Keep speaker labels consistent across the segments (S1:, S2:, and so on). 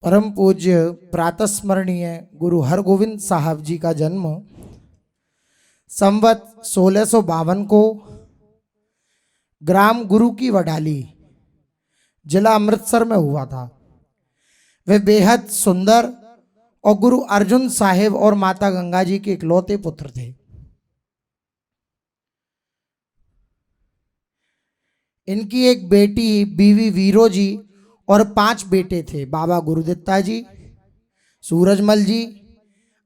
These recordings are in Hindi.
S1: परम पूज्य प्रातस्मरणीय गुरु हरगोविंद साहब जी का जन्म संवत 1652 को ग्राम गुरु की वडाली जिला अमृतसर में हुआ था। वे बेहद सुंदर और गुरु अर्जुन साहिब और माता गंगा जी के इकलौते पुत्र थे। इनकी एक बेटी बीवी वीरो जी और 5 बेटे थे। बाबा गुरुदत्ता जी, सूरजमल जी,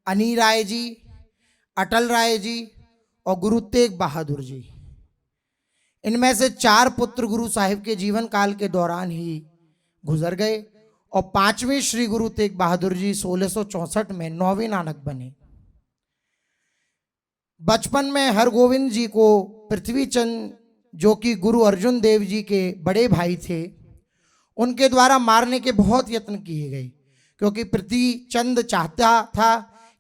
S1: अनी राय जी, अटल राय जी और गुरु तेग बहादुर जी। इनमें से 4 पुत्र गुरु साहिब के जीवन काल के दौरान ही गुजर गए और 5वें श्री गुरु तेग बहादुर जी 1664 में 9वें नानक बने। बचपन में हरगोविंद जी को पृथ्वी चंद, जो कि गुरु अर्जुन देव जी के बड़े भाई थे, उनके द्वारा मारने के बहुत यत्न किए गए, क्योंकि पृथ्वी चंद चाहता था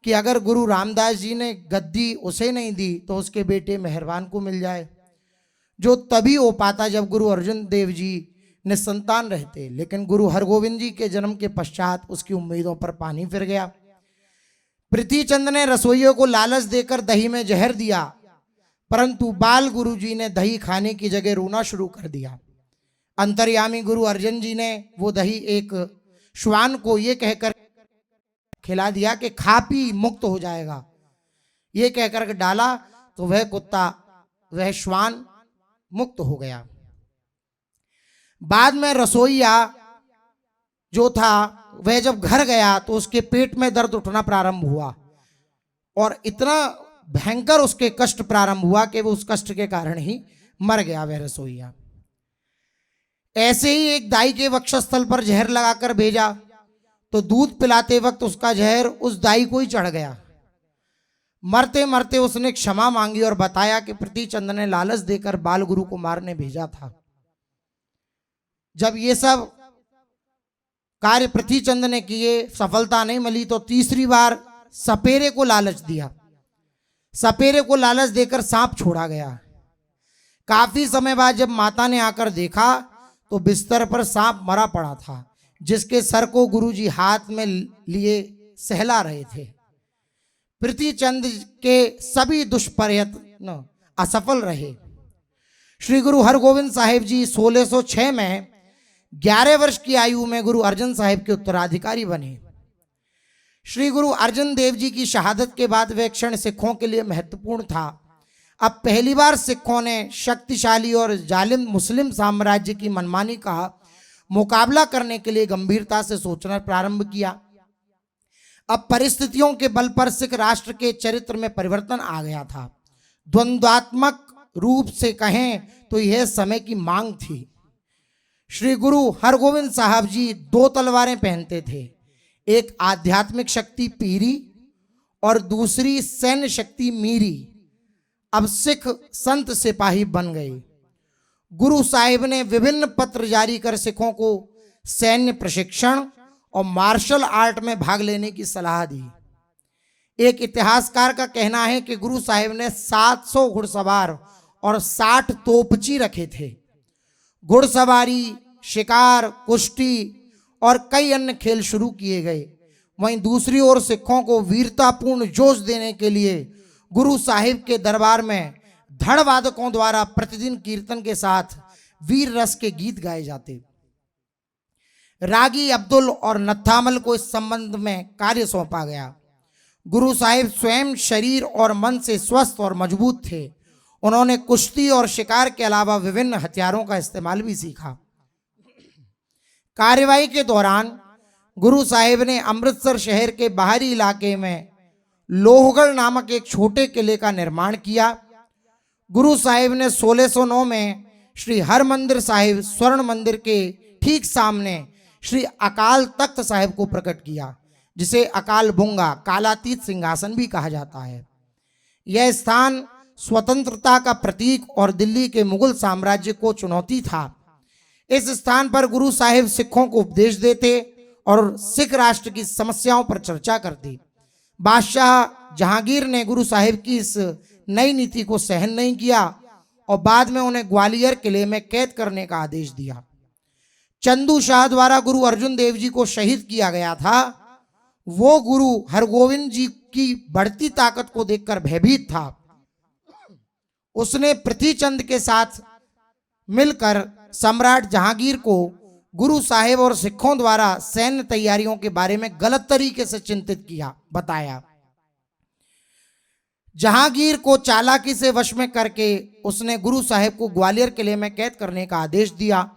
S1: कि अगर गुरु रामदास जी ने गद्दी उसे नहीं दी तो उसके बेटे मेहरबान को मिल जाए, जो तभी हो पाता जब गुरु अर्जुन देव जी निसंतान रहते। लेकिन गुरु हरगोविंद जी के जन्म के पश्चात उसकी उम्मीदों पर पानी फिर गया। पृथ्वीचंद ने रसोइयों को लालच देकर दही में जहर दिया, परंतु बाल गुरु जी ने दही खाने की जगह रोना शुरू कर दिया। अंतर्यामी गुरु अर्जन जी ने वो दही एक श्वान को ये कहकर खिला दिया कि खा पी मुक्त हो जाएगा। ये कहकर डाला तो वह कुत्ता, वह श्वान मुक्त हो गया। बाद में रसोईया जो था वह जब घर गया तो उसके पेट में दर्द उठना प्रारंभ हुआ और इतना भयंकर उसके कष्ट प्रारंभ हुआ कि वो उस कष्ट के कारण ही मर गया वह रसोईया। ऐसे ही एक दाई के वक्षस्थल पर जहर लगाकर भेजा तो दूध पिलाते वक्त उसका जहर उस दाई को ही चढ़ गया। मरते मरते उसने क्षमा मांगी और बताया कि पृथ्वीचंद ने लालच देकर बाल गुरु को मारने भेजा था। जब ये सब कार्य पृथ्वीचंद ने किए, सफलता नहीं मिली, तो तीसरी बार सपेरे को लालच दिया। सपेरे को लालच देकर सांप छोड़ा गया। काफी समय बाद जब माता ने आकर देखा तो बिस्तर पर सांप मरा पड़ा था, जिसके सर को गुरुजी हाथ में लिए सहला रहे थे। पृथ्वीचंद के सभी दुष्प्रयत्न असफल रहे। श्री गुरु हरगोविंद साहिब जी 1606 में 11 वर्ष की आयु में गुरु अर्जन साहिब के उत्तराधिकारी बने। श्री गुरु अर्जन देव जी की शहादत के बाद वह क्षण सिखों के लिए महत्वपूर्ण था। अब पहली बार सिखों ने शक्तिशाली और जालिम मुस्लिम साम्राज्य की मनमानी का मुकाबला करने के लिए गंभीरता से सोचना प्रारंभ किया। अब परिस्थितियों के बल पर सिख राष्ट्र के चरित्र में परिवर्तन आ गया था। द्वंद्वात्मक रूप से कहें तो यह समय की मांग थी। श्री गुरु हरगोविंद साहब जी 2 तलवारें पहनते थे, एक आध्यात्मिक शक्ति पीरी और दूसरी सैन्य शक्ति मीरी। अब सिख संत सिपाही बन गए। गुरु साहिब ने विभिन्न पत्र जारी कर सिखों को सैन्य प्रशिक्षण और मार्शल आर्ट में भाग लेने की सलाह दी। एक इतिहासकार का कहना है कि गुरु साहिब ने 700 घुड़सवार और 60 तोपची रखे थे। घुड़सवारी, शिकार, कुश्ती और कई अन्य खेल शुरू किए गए। वहीं दूसरी ओर सिखों को वीरतापूर्ण जोश देने के लिए गुरु साहिब के दरबार में धड़ वादकों द्वारा प्रतिदिन कीर्तन के साथ वीर रस के गीत गाए जाते। रागी अब्दुल और नत्थामल को इस संबंध में कार्य सौंपा गया। गुरु साहिब स्वयं शरीर और मन से स्वस्थ और मजबूत थे। उन्होंने कुश्ती और शिकार के अलावा विभिन्न हथियारों का इस्तेमाल भी सीखा। कार्यवाही के दौरान गुरु साहिब ने अमृतसर शहर के बाहरी इलाके में लोहगढ़ नामक एक छोटे किले का निर्माण किया। गुरु साहिब ने 1609 में श्री हरमंदिर साहिब स्वर्ण मंदिर के ठीक सामने श्री अकाल तख्त साहिब को प्रकट किया, जिसे अकाल बुंगा कालातीत सिंहासन भी कहा जाता है। यह स्थान स्वतंत्रता का प्रतीक और दिल्ली के मुगल साम्राज्य को चुनौती था। इस स्थान पर गुरु साहिब सिखों को उपदेश देते और सिख राष्ट्र की समस्याओं पर चर्चा करते। बादशाह जहांगीर ने गुरु साहिब की इस नई नीति को सहन नहीं किया और बाद में उन्हें ग्वालियर किले में कैद करने का आदेश दिया। चंदू शाह द्वारा गुरु अर्जुन देव जी को शहीद किया गया था, वो गुरु हरगोविंद जी की बढ़ती ताकत को देखकर भयभीत था। उसने पृथ्वीचंद के साथ मिलकर सम्राट जहांगीर को गुरु साहिब और सिखों द्वारा सैन्य तैयारियों के बारे में गलत तरीके से चिंतित किया, बताया। जहांगीर को चालाकी से वश में करके उसने गुरु साहिब को ग्वालियर किले में कैद करने का आदेश दिया।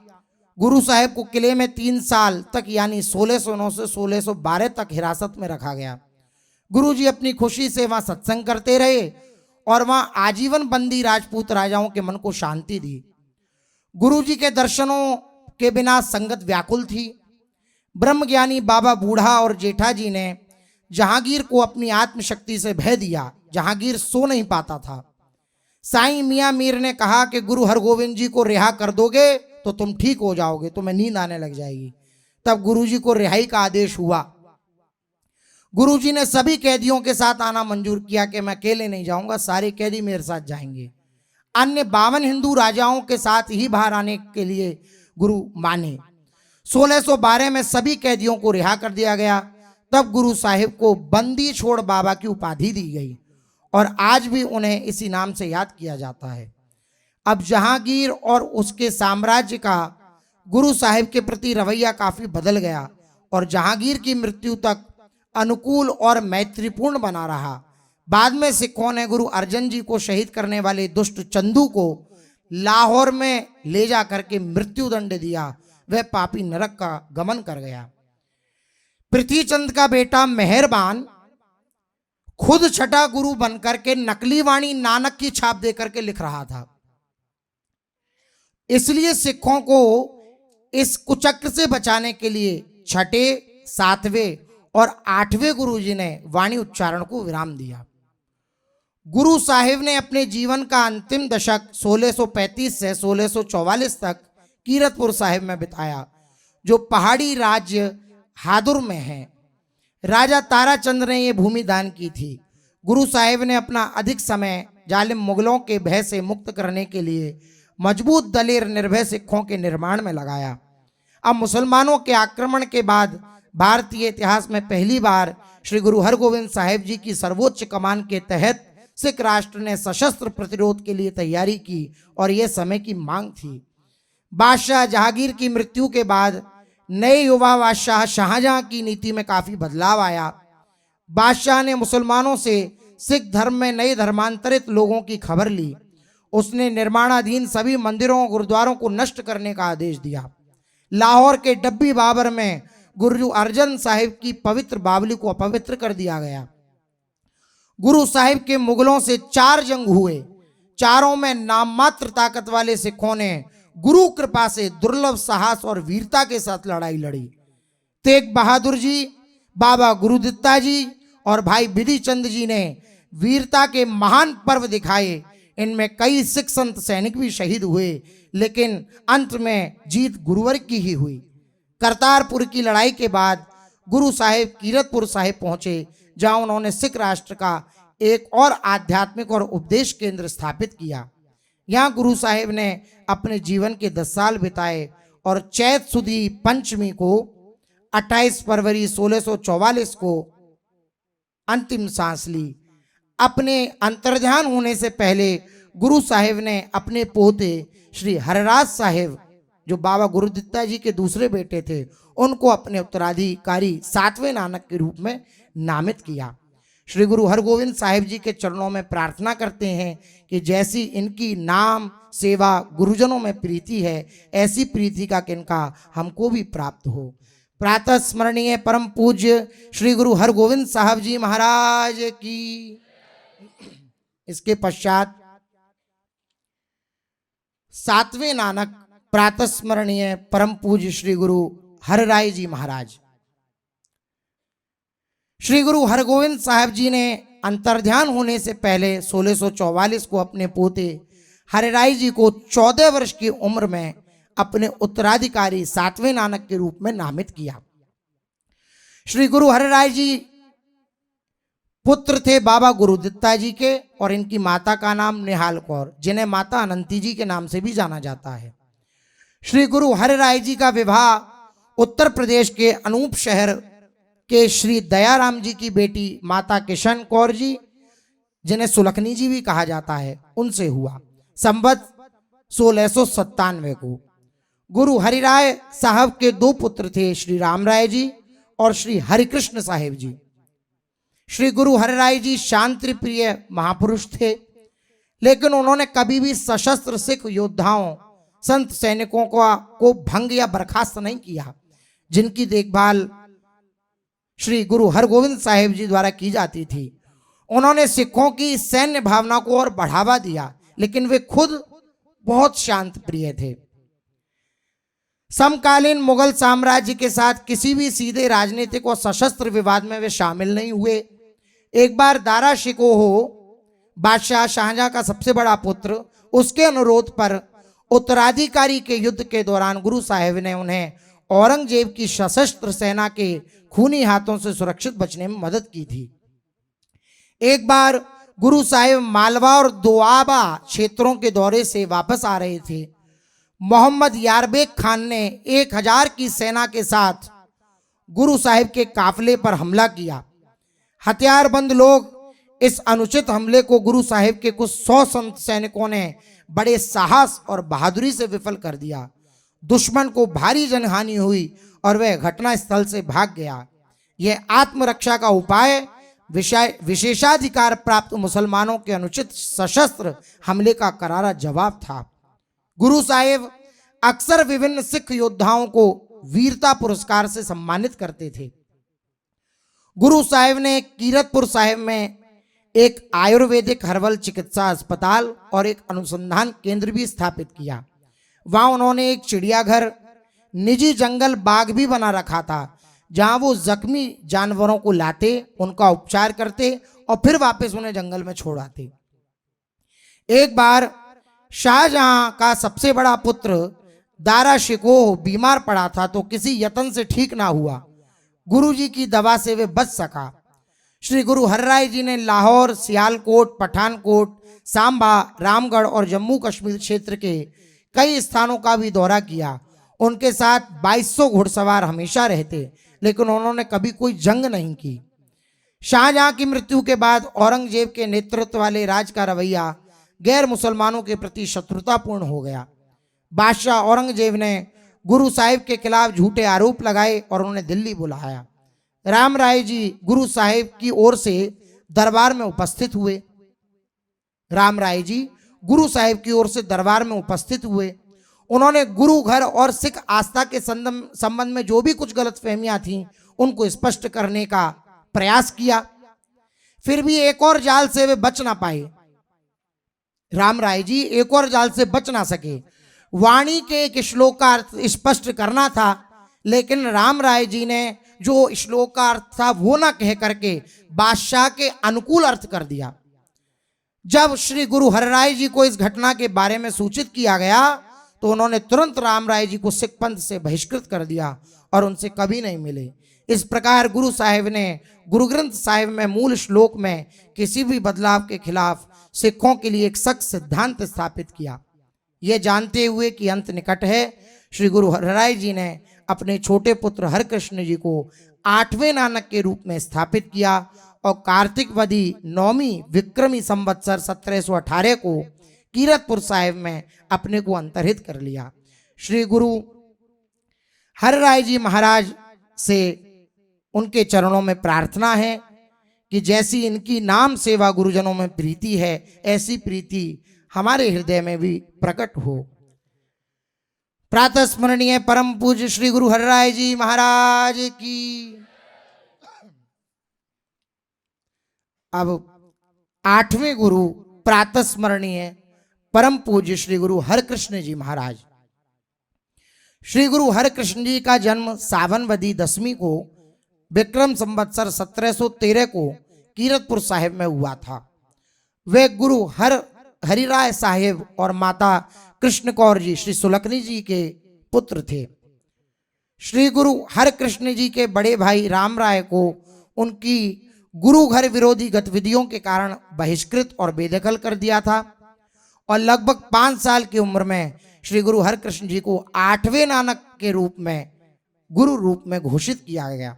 S1: गुरु साहिब को किले में 3 साल तक यानी 1609 से 1612 तक हिरासत में रखा गया। गुरु जी अपनी खुशी से वहां सत्संग करते रहे और वहां आजीवन बंदी राजपूत राजाओं के मन को शांति दी। गुरु जी के दर्शनों के बिना संगत व्याकुल थी। ब्रह्मज्ञानी बाबा बूढ़ा और जेठा जी ने जहांगीर को अपनी आत्मशक्ति से भय दिया। जहांगीर सो नहीं पाता था। साईं मियां मीर ने कहा कि गुरु हरगोविंद जी को रिहा कर दोगे तो तुम ठीक हो जाओगे, तुम्हें नींद आने लग जाएगी। तब गुरु जी को रिहाई का आदेश हुआ। गुरु जी ने सभी कैदियों के साथ आना मंजूर किया कि मैं अकेले नहीं जाऊंगा, सारे कैदी मेरे साथ जाएंगे। अन्य 52 हिंदू राजाओं के साथ ही बाहर आने के लिए गुरु माने। 1612 में सभी कैदियों को रिहा कर दिया गया। तब गुरु साहिब को बंदी छोड़ बाबा की उपाधि दी गई और आज भी उन्हें इसी नाम से याद किया जाता है। अब जहांगीर और उसके साम्राज्य का गुरु साहिब के प्रति रवैया काफी बदल गया और जहांगीर की मृत्यु तक अनुकूल और मैत्रीपूर्ण बना रहा। बाद में सिखों ने गुरु अर्जन जी को शहीद करने वाले दुष्ट चंदू को लाहौर में ले जा करके मृत्यु दंड दिया। वह पापी नरक का गमन कर गया। पृथ्वीचंद का बेटा मेहरबान खुद छठा गुरु बनकर के नकली वाणी नानक की छाप देकर के लिख रहा था। इसलिए सिखों को इस कुचक्र से बचाने के लिए 6ठे, 7वें और 8वें गुरु जी ने वाणी उच्चारण को विराम दिया। गुरु साहिब ने अपने जीवन का अंतिम दशक 1635 से 1644 तक कीरतपुर साहिब में बिताया, जो पहाड़ी राज्य हादुर में है। राजा ताराचंद ने यह भूमि दान की थी। गुरु साहिब ने अपना अधिक समय जालिम मुगलों के भय से मुक्त करने के लिए मजबूत दलेर निर्भय सिखों के निर्माण में लगाया। अब मुसलमानों के आक्रमण के बाद भारतीय इतिहास में पहली बार श्री गुरु हरगोविंद साहिब जी की सर्वोच्च कमान के तहत सिख राष्ट्र ने सशस्त्र प्रतिरोध के लिए तैयारी की और यह समय की मांग थी। बादशाह जहांगीर की मृत्यु के बाद नए युवा बादशाह शाहजहां की नीति में काफी बदलाव आया। बादशाह ने मुसलमानों से सिख धर्म में नए धर्मांतरित लोगों की खबर ली। उसने निर्माणाधीन सभी मंदिरों और गुरुद्वारों को नष्ट करने का आदेश दिया। लाहौर के डब्बी बाबर में गुरु अर्जन साहिब की पवित्र बावली को अपवित्र कर दिया गया। गुरु साहिब के मुगलों से 4 जंग हुए। चारों में नाम मात्र ताकत वाले सिखों ने गुरु कृपा से दुर्लभ साहस और वीरता के साथ लड़ाई लड़ी। तेग बहादुर जी, बाबा गुरुदित्ता जी और भाई बिधि चंद जी ने वीरता के महान पर्व दिखाए। इनमें कई सिख संत सैनिक भी शहीद हुए, लेकिन अंत में जीत गुरुवर की ही हुई। करतारपुर की लड़ाई के बाद गुरु साहिब कीरतपुर साहिब पहुंचे, जहां उन्होंने सिख राष्ट्र का एक और आध्यात्मिक और उपदेश केंद्र स्थापित किया। यहाँ गुरु साहिब ने अपने जीवन के 10 साल बिताए और चैत सुदी पंचमी को 28 फरवरी 1644 को अंतिम सांस ली। अपने अंतर्ध्यान होने से पहले गुरु साहिब ने अपने पोते श्री हरराज साहिब, जो बाबा गुरुदित्ता जी के दूसरे बेटे थे, उनको अपने उत्तराधिकारी 7वें नानक के रूप में नामित किया। श्री गुरु हरगोविंद साहिब जी के चरणों में प्रार्थना करते हैं कि जैसी इनकी नाम सेवा गुरुजनों में प्रीति है, ऐसी प्रीति का किनका हमको भी प्राप्त हो। प्रातः स्मरणीय परम पूज्य श्री गुरु हरगोविंद साहब जी महाराज की। इसके पश्चात 7वें नानक प्रातः स्मरणीय परम पूज्य श्री गुरु हरराय जी महाराज। श्री गुरु हरगोविंद साहब जी ने अंतर्ध्यान होने से पहले 1644 को अपने पोते हरराय जी को 14 वर्ष की उम्र में अपने उत्तराधिकारी 7वें नानक के रूप में नामित किया। श्री गुरु हरराय जी पुत्र थे बाबा गुरुदित्ता जी के और इनकी माता का नाम निहाल कौर, जिन्हें माता अनंती जी के नाम से भी जाना जाता है। श्री गुरु हरिराय जी का विवाह उत्तर प्रदेश के अनूप शहर के श्री दयाराम जी की बेटी माता किशन कौर जी, जिन्हें सुलखनी जी भी कहा जाता है, उनसे हुआ संवत 1697 को। गुरु हरिराय साहब के दो पुत्र थे, श्री राम राय जी और श्री हरिकृष्ण साहिब जी। श्री गुरु हरिराय जी शांति प्रिय महापुरुष थे, लेकिन उन्होंने कभी भी सशस्त्र सिख योद्धाओं संत सैनिकों को भंग या बर्खास्त नहीं किया, जिनकी देखभाल श्री गुरु हरगोविंद साहिब जी द्वारा की जाती थी। उन्होंने सिखों की सैन्य भावना को और बढ़ावा दिया, लेकिन वे खुद बहुत शांत प्रिय थे। समकालीन मुगल साम्राज्य के साथ किसी भी सीधे राजनीतिक और सशस्त्र विवाद में वे शामिल नहीं हुए। एक बार दारा शिकोह बादशाह शाहजहां का सबसे बड़ा पुत्र, उसके अनुरोध पर उत्तराधिकारी के युद्ध के दौरान गुरु साहिब ने उन्हें औरंगजेब की सशस्त्र सेना के खूनी हाथों से सुरक्षित बचने में मदद की थी। एक बार गुरु साहिब मालवा और दोआबा क्षेत्रों के दौरे से वापस आ रहे थे। मोहम्मद यारबेग खान ने 1000 की सेना के साथ गुरु साहिब के काफिले पर हमला किया। हथियारबंद लोग इस अनुचित हमले को गुरु साहिब के कुछ 100 संत सैनिकों ने बड़े साहस और बहादुरी से विफल कर दिया। दुश्मन को भारी जनहानि हुई और वह घटना स्थल से भाग गया। यह आत्मरक्षा का उपाय विशेषाधिकार प्राप्त मुसलमानों के अनुचित सशस्त्र हमले का करारा जवाब था। गुरु साहिब अक्सर विभिन्न सिख योद्धाओं को वीरता पुरस्कार से सम्मानित करते थे। गुरु साहिब ने कीरतपुर साहिब में एक आयुर्वेदिक हर्बल चिकित्सा अस्पताल और एक अनुसंधान केंद्र भी स्थापित किया। वहां उन्होंने एक चिड़ियाघर, निजी जंगल बाग भी बना रखा था, जहां वो जख्मी जानवरों को लाते, उनका उपचार करते और फिर वापस उन्हें जंगल में छोड़ आते। एक बार शाहजहां का सबसे बड़ा पुत्र दारा शिकोह बीमार पड़ा था, तो किसी यत्न से ठीक ना हुआ। गुरुजी की दवा से वे बच सका। श्री गुरु हरिराय जी ने लाहौर, सियालकोट, पठानकोट, सांबा, रामगढ़ और जम्मू कश्मीर क्षेत्र के कई स्थानों का भी दौरा किया। उनके साथ 2200 घुड़सवार हमेशा रहते, लेकिन उन्होंने कभी कोई जंग नहीं की। शाहजहां की मृत्यु के बाद औरंगजेब के नेतृत्व वाले राज का रवैया गैर मुसलमानों के प्रति शत्रुतापूर्ण हो गया। बादशाह औरंगजेब ने गुरु साहिब के खिलाफ झूठे आरोप लगाए और उन्हें दिल्ली बुलाया। राम राय जी गुरु साहिब की ओर से दरबार में उपस्थित हुए। राम राय जी गुरु साहिब की ओर से दरबार में उपस्थित हुए। उन्होंने गुरु घर और सिख आस्था के संबंध में जो भी कुछ गलतफहमियां थीं, उनको स्पष्ट करने का प्रयास किया। फिर भी एक और जाल से वे बच ना पाए। राम राय जी एक और जाल से बच ना सके। वाणी के एक श्लोक का अर्थ स्पष्ट करना था, लेकिन राम राय जी ने जो श्लोक का अर्थ था वो ना कह करके बादशाह के अनुकूल अर्थ कर दिया। जब श्री गुरु हरिराय जी को इस घटना के बारे में सूचित किया गया, तो उन्होंने तुरंत राम राय जी को सिख पंथ से बहिष्कृत कर दिया और उनसे कभी नहीं मिले। इस प्रकार गुरु साहिब ने गुरु ग्रंथ साहिब में मूल श्लोक में किसी भी बदलाव के खिलाफ सिखों के लिए एक सख्त सिद्धांत स्थापित किया। यह जानते हुए कि अंत निकट है, श्री गुरु हरिराय जी ने अपने छोटे पुत्र हरकृष्ण जी को 8वें नानक के रूप में स्थापित किया और कार्तिक वदी 9वीं विक्रमी संवत्सर 1718 को कीरतपुर साहिब में अपने को अंतर्हित कर लिया। श्री गुरु हरिराय जी महाराज से उनके चरणों में प्रार्थना है कि जैसी इनकी नाम सेवा गुरुजनों में प्रीति है, ऐसी प्रीति हमारे हृदय में भी प्रकट हो। प्रातः स्मरणीय परम पूज्य श्री गुरु हरिराय जी महाराज की। अब 8वें गुरु प्रातः स्मरणीय परम पूज्य श्री गुरु हरकृष्ण जी महाराज। श्री गुरु हरकृष्ण जी का जन्म सावन वदी 10वीं को विक्रम संवत्सर 1713 को कीरतपुर साहिब में हुआ था। वे गुरु हरिराय साहिब और माता कृष्ण कौर जी श्री सुलखनी जी के पुत्र थे। श्री गुरु हरकृष्ण जी के बड़े भाई राम राय को उनकी गुरु घर विरोधी गतिविधियों के कारण बहिष्कृत और बेदखल कर दिया था और लगभग 5 साल की उम्र में श्री गुरु हरकृष्ण जी को 8वें नानक के रूप में, गुरु रूप में घोषित किया गया।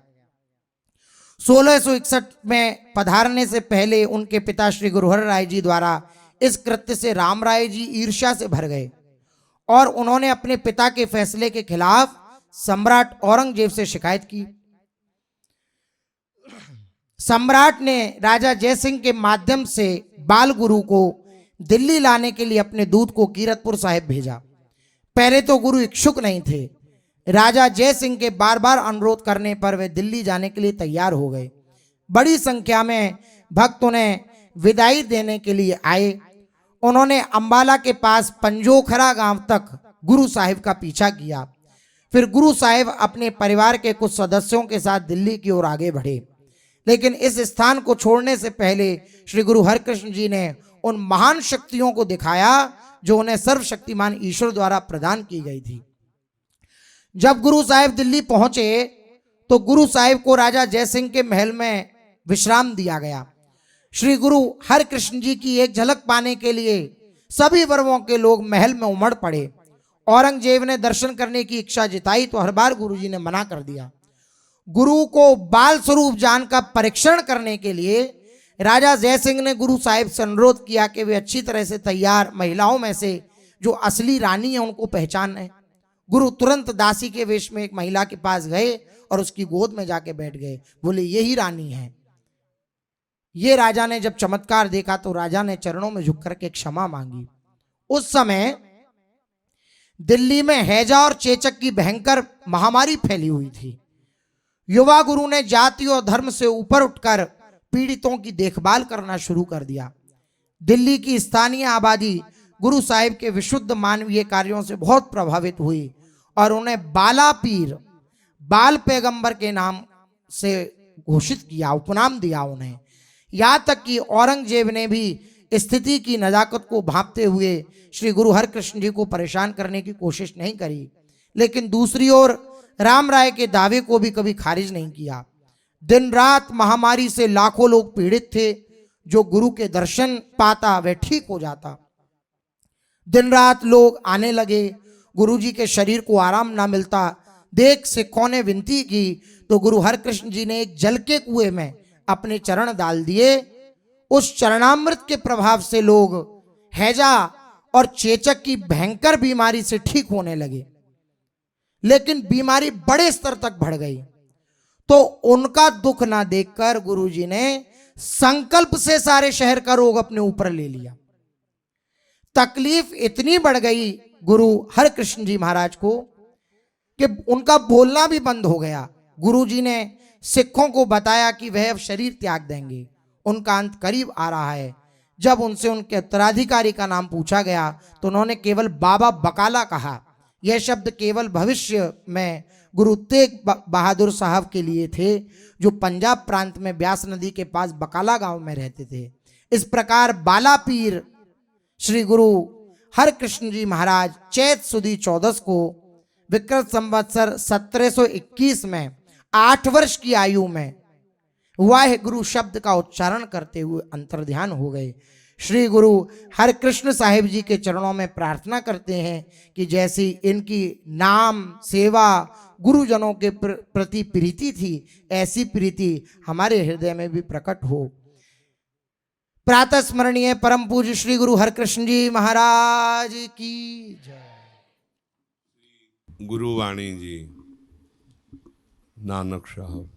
S1: 1661 में पधारने से पहले उनके पिता श्री गुरु हर राय जी द्वारा इस कृत्य से राम राय जी ईर्ष्या से भर गए और उन्होंने अपने पिता के फैसले के खिलाफ सम्राट औरंगजेब से शिकायत की। सम्राट ने राजा जयसिंह के माध्यम से बाल गुरु को दिल्ली लाने के लिए अपने दूत को कीरतपुर साहिब भेजा। पहले तो गुरु इच्छुक नहीं थे। राजा जयसिंह के बार बार अनुरोध करने पर वे दिल्ली जाने के लिए तैयार हो गए। बड़ी संख्या में भक्त उन्हें विदाई देने के लिए आए। उन्होंने अंबाला के पास पंजोखरा गांव तक गुरु साहिब का पीछा किया। फिर गुरु साहिब अपने परिवार के कुछ सदस्यों के साथ दिल्ली की ओर आगे बढ़े, लेकिन इस स्थान को छोड़ने से पहले श्री गुरु हरकृष्ण जी ने उन महान शक्तियों को दिखाया जो उन्हें सर्वशक्तिमान ईश्वर द्वारा प्रदान की गई थी। जब गुरु साहिब दिल्ली पहुंचे तो गुरु साहिब को राजा जयसिंह के महल में विश्राम दिया गया। श्री गुरु हरकृष्ण जी की एक झलक पाने के लिए सभी वर्गों के लोग महल में उमड़ पड़े। औरंगजेब ने दर्शन करने की इच्छा जताई तो हर बार गुरु जी ने मना कर दिया। गुरु को बाल स्वरूप जान का परीक्षण करने के लिए राजा जयसिंह ने गुरु साहिब से अनुरोध किया कि वे अच्छी तरह से तैयार महिलाओं में से जो असली रानी है उनको पहचाने। गुरु तुरंत दासी के वेश में एक महिला के पास गए और उसकी गोद में जाके बैठ गए। बोले यही रानी है। ये राजा ने जब चमत्कार देखा तो राजा ने चरणों में झुक करके क्षमा मांगी। उस समय दिल्ली में हैजा और चेचक की भयंकर महामारी फैली हुई थी। युवा गुरु ने जाति और धर्म से ऊपर उठकर पीड़ितों की देखभाल करना शुरू कर दिया। दिल्ली की स्थानीय आबादी गुरु साहिब के विशुद्ध मानवीय कार्यों से बहुत प्रभावित हुई और उन्हें बाला पीर, बाल पैगंबर के नाम से घोषित किया, उपनाम दिया उन्हें। यहाँ तक कि औरंगजेब ने भी स्थिति की नजाकत को भांपते हुए श्री गुरु हरकृष्ण जी को परेशान करने की कोशिश नहीं करी, लेकिन दूसरी ओर राम राय के दावे को भी कभी खारिज नहीं किया। दिन रात महामारी से लाखों लोग पीड़ित थे। जो गुरु के दर्शन पाता वह ठीक हो जाता। दिन रात लोग आने लगे। गुरुजी के शरीर को आराम ना मिलता। देख सिखों ने विनती की तो गुरु हरकृष्ण जी ने एक जल के कुएं में अपने चरण डाल दिए। उस चरणामृत के प्रभाव से लोग हैजा और चेचक की भयंकर बीमारी से ठीक होने लगे, लेकिन बीमारी बड़े स्तर तक बढ़ गई। तो उनका दुख ना देखकर गुरुजी ने संकल्प से सारे शहर का रोग अपने ऊपर ले लिया। तकलीफ इतनी बढ़ गई गुरु हरकृष्ण जी महाराज को कि उनका बोलना भी बंद हो गया। गुरुजी ने सिखों को बताया कि वह अब शरीर त्याग देंगे, उनका अंत करीब आ रहा है। जब उनसे उनके उत्तराधिकारी का नाम पूछा गया तो उन्होंने केवल बाबा बकाला कहा। यह शब्द केवल भविष्य में गुरु तेग बहादुर साहब के लिए थे, जो पंजाब प्रांत में ब्यास नदी के पास बकाला गांव में रहते थे। इस प्रकार बाला पीर श्री गुरु हरकृष्ण जी महाराज चैत सुदी 14 को विक्रम संवत्सर 1721 में 8 वर्ष की आयु में वाहे गुरु शब्द का उच्चारण करते हुए अंतर्ध्यान हो गए। श्री गुरु हरकृष्ण साहिब जी के चरणों में प्रार्थना करते हैं कि जैसी इनकी नाम सेवा गुरुजनों के प्रति प्रीति थी, ऐसी प्रीति हमारे हृदय में भी प्रकट हो। प्रातः स्मरणीय परम पूज्य श्री गुरु हरकृष्ण जी महाराज की जय।
S2: गुरुवाणी जी नानक साहब।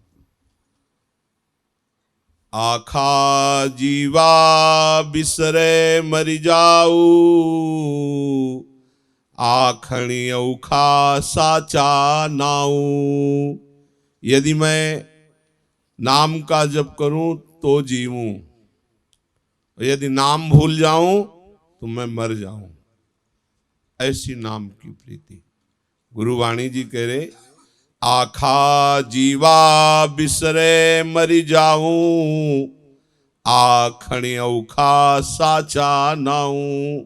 S2: आखा जीवा बिसरे मरी जाऊ, आखणी औखा साचा नाऊ। यदि मैं नाम का जप करूं तो जीऊं, यदि नाम भूल जाऊं तो मैं मर जाऊं। ऐसी नाम की प्रीति। गुरुवाणी जी कह रहे, आखा जीवा बिसरे मरी जाऊं, आखणी औखा साचा नाऊं।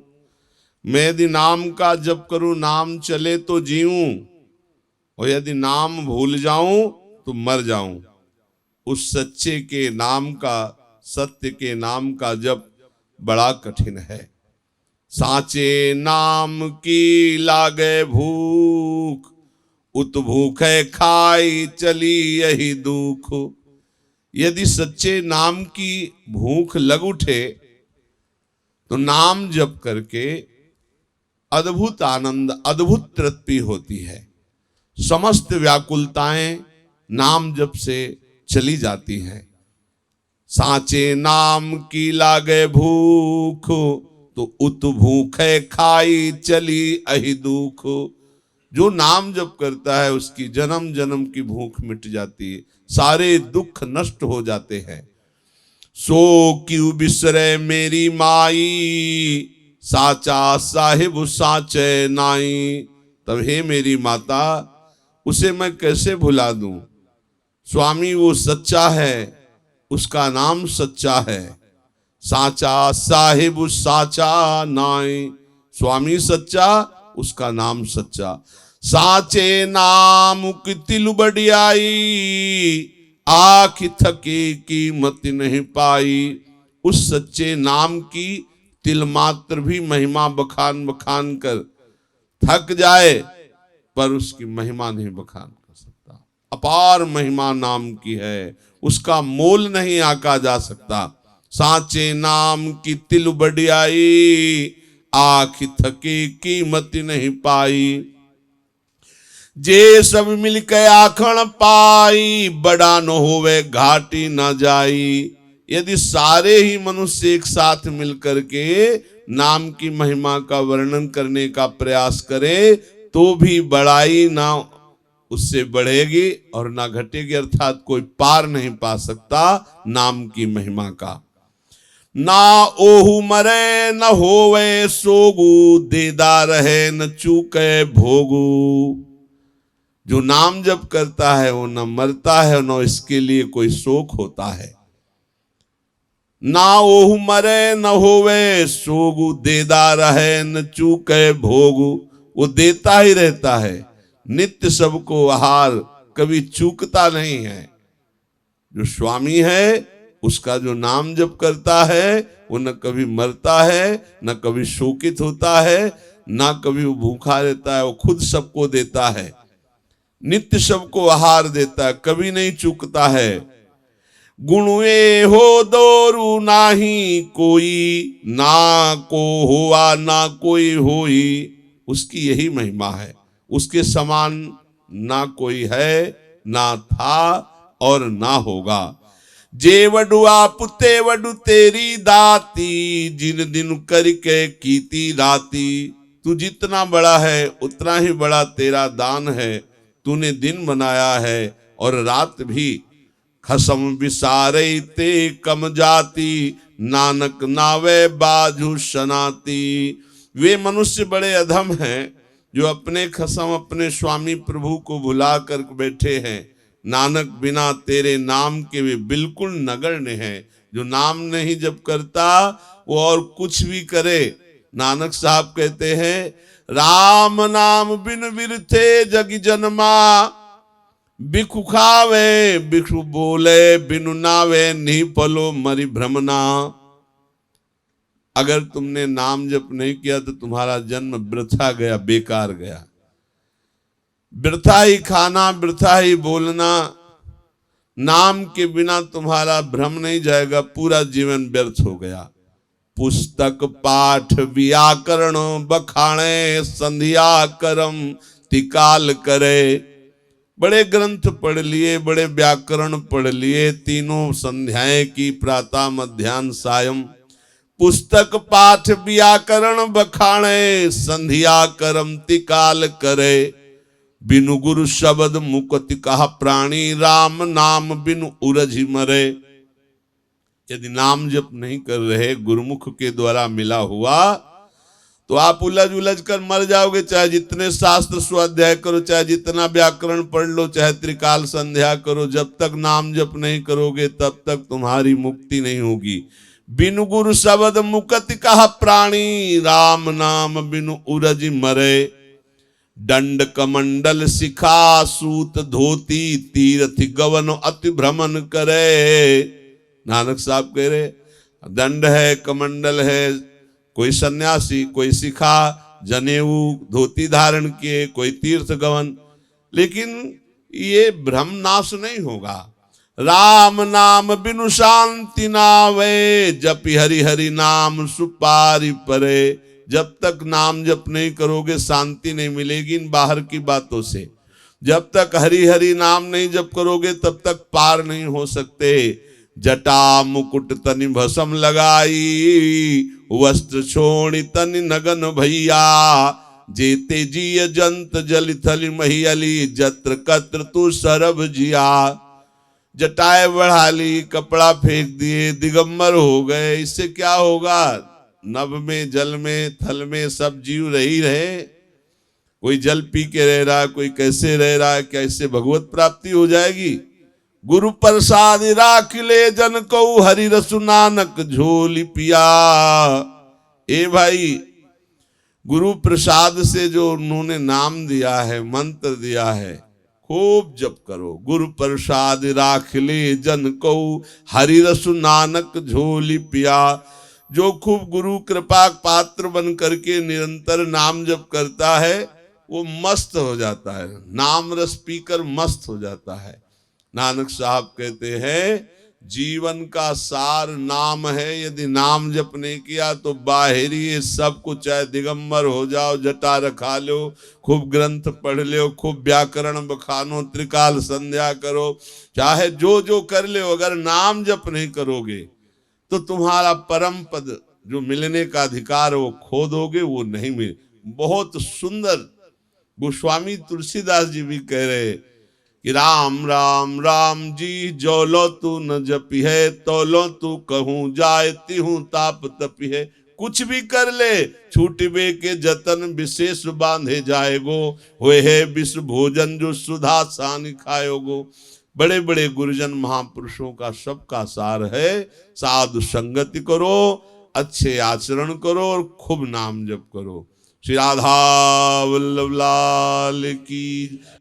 S2: मैं यदि नाम का जप करूं, नाम चले तो जीऊं, और यदि नाम भूल जाऊं तो मर जाऊं। उस सच्चे के नाम का, सत्य के नाम का जप बड़ा कठिन है। साचे नाम की लागे भूख, उत भूखे खाई चली यही दुख। यदि सच्चे नाम की भूख लग उठे तो नाम जप करके अद्भुत आनंद, अद्भुत तृप्ति होती है। समस्त व्याकुलताएं नाम जप से चली जाती हैं। साचे नाम की लागे भूख, तो उत भूखे खाई चली अहि दुख। जो नाम जप करता है उसकी जन्म जन्म की भूख मिट जाती है, सारे दुख नष्ट हो जाते हैं। सो क्यों बिसरे मेरी माई, साचा साहिब साचे नाई। तब हे मेरी माता, उसे मैं कैसे भुला दूं? स्वामी वो सच्चा है, उसका नाम सच्चा है। साचा साहिब साचा नाई, स्वामी सच्चा, उसका नाम सच्चा। साचे नाम की तिल बढ़ियाई, आँख थकी कीमत नहीं पाई। उस सच्चे नाम की तिल मात्र भी महिमा बखान बखान कर थक जाए, पर उसकी महिमा नहीं बखान कर सकता। अपार महिमा नाम की है, उसका मोल नहीं आका जा सकता। साचे नाम की तिल बढ़ियाई, आँख थकी कीमत नहीं पाई। जे सब मिलके आखण पाई, बड़ा न होवे घाटी न जाई। यदि सारे ही मनुष्य एक साथ मिलकर के नाम की महिमा का वर्णन करने का प्रयास करे तो भी बड़ाई ना उससे बढ़ेगी और ना घटेगी, अर्थात कोई पार नहीं पा सकता नाम की महिमा का। ना ओहु मरे न होवे सोगु, देदा रहे न चूके भोगु। जो नाम जप करता है वो न मरता है, न इसके लिए कोई शोक होता है। ना ओहु मरे न होवे सोगु, देदा रहे न चूके भोगु। वो देता ही रहता है, नित्य सबको आहार, कभी चूकता नहीं है। जो स्वामी है उसका जो नाम जप करता है वो न कभी मरता है, न कभी शोकित होता है, न कभी वो भूखा रहता है। वो खुद सबको देता है, नित्य सबको आहार देता है, कभी नहीं चूकता है। गुणुए हो दोरु नाही कोई, ना को हुआ ना कोई होई। उसकी यही महिमा है, उसके समान ना कोई है, ना था और ना होगा। जे वडुआ पुते वडु तेरी दाती, जिन दिन करके कीती राती। तू जितना बड़ा है उतना ही बड़ा तेरा दान है। तूने दिन बनाया है और रात भी। खसम विसारे ते कम जाती, नानक नावे बाजू शनाती। वे मनुष्य बड़े अधम हैं जो अपने खसम, अपने स्वामी प्रभु को भुला कर बैठे हैं। नानक बिना तेरे नाम के वे बिल्कुल नगण्य हैं। जो नाम नहीं जप करता वो और कुछ भी करे। नानक साहब कहते हैं, राम नाम बिन विरथे जग जन्मा, बिखु खावे बिखु बोले बिनु नावे, नी पलो मरि भ्रमना। अगर तुमने नाम जप नहीं किया तो तुम्हारा जन्म वृथा गया, बेकार गया। वृथा ही खाना, वृथा ही बोलना। नाम के बिना तुम्हारा भ्रम नहीं जाएगा, पूरा जीवन व्यर्थ हो गया। पुस्तक पाठ व्याकरण बखाणे, संध्या करम तिकाल करे। बड़े ग्रंथ पढ़ लिए, बड़े व्याकरण पढ़ लिए, तीनों संध्याएं की, प्रातः मध्याह्न सायं। पुस्तक पाठ व्याकरण बखाणे, संध्या करम तिकाल करे। बिनु गुरु शब्द मुकति कहा प्राणी, राम नाम बिनु उरझि मरे। यदि नाम जप नहीं कर रहे, गुरुमुख के द्वारा मिला हुआ, तो आप उलझ उलझ कर मर जाओगे। चाहे जितने शास्त्र स्वाध्याय करो, चाहे जितना व्याकरण पढ़ लो, चाहे त्रिकाल संध्या करो, जब तक नाम जप नहीं करोगे तब तक तुम्हारी मुक्ति नहीं होगी। बिनु गुरु शब्द मुकति कहा प्राणी, राम नाम बिनु उरझि मरे। दंड कमंडल शिखा सूत धोती, तीर्थ गवन अति भ्रमण करे। नानक साहब कह रहे, दंड है, कमंडल है, कोई सन्यासी, कोई सिखा, जनेऊ धोती धारण किए, कोई तीर्थ गमन, लेकिन ये भ्रम नाश नहीं होगा। राम नाम बिनु शांति नावे, जपि हरि हरि नाम सुपारी परे। जब तक नाम जप नहीं करोगे शांति नहीं मिलेगी इन बाहर की बातों से। जब तक हरि हरि नाम नहीं जप करोगे तब तक पार नहीं हो सकते। जटा मुकुट तनि भस्म लगाई, वस्त्र छोड़ी तनि नगन भैया। जेते जिय जंत जल थल महियली, जत्र कत्र तू सरब जिया। जटाएं बढ़ा ली, कपड़ा फेंक दिए, दिगंबर हो गए। इससे क्या होगा? नभ में, जल में, थल में सब जीव रही रहे। कोई जल पी के रह रहा है, कोई कैसे रह रहा है, कैसे भगवत प्राप्ति हो जाएगी? गुरु प्रसाद राख ले जन को, हरि रसु नानक झोली पिया। ए भाई, गुरु प्रसाद से जो उन्होंने नाम दिया है, मंत्र दिया है, खूब जप करो। गुरु प्रसाद राख ले जन को, हरि रसु नानक झोली पिया। जो खूब गुरु कृपा पात्र बन करके निरंतर नाम जप करता है वो मस्त हो जाता है, नाम रस पीकर मस्त हो जाता है। नानक साहब कहते हैं जीवन का सार नाम है। यदि नाम जप नहीं किया तो बाहरी सब कुछ, चाहे दिगंबर हो जाओ, जटा रखा लो, खूब ग्रंथ पढ़ लो, खूब व्याकरण बखानो, त्रिकाल संध्या करो, चाहे जो जो कर लो, अगर नाम जप नहीं करोगे तो तुम्हारा परम पद जो मिलने का अधिकार है वो खो दोगे, वो नहीं मिले। बहुत सुंदर गोस्वामी तुलसीदास जी भी कह रहे कि राम राम राम जी जोलो तू न जपी है, तोलो तू कहूँ जायती हूँ ताप तपी है। कुछ भी कर ले छूटबे के जतन, विशेष बांधे जाएगो, होए है विश्व भोजन जो सुधा सानि खाएगो। बड़े बड़े गुरुजन महापुरुषों का सबका सार है साधु संगति करो, अच्छे आचरण करो और खूब नाम जप करो। श्री राधा वल्लभ लाल की।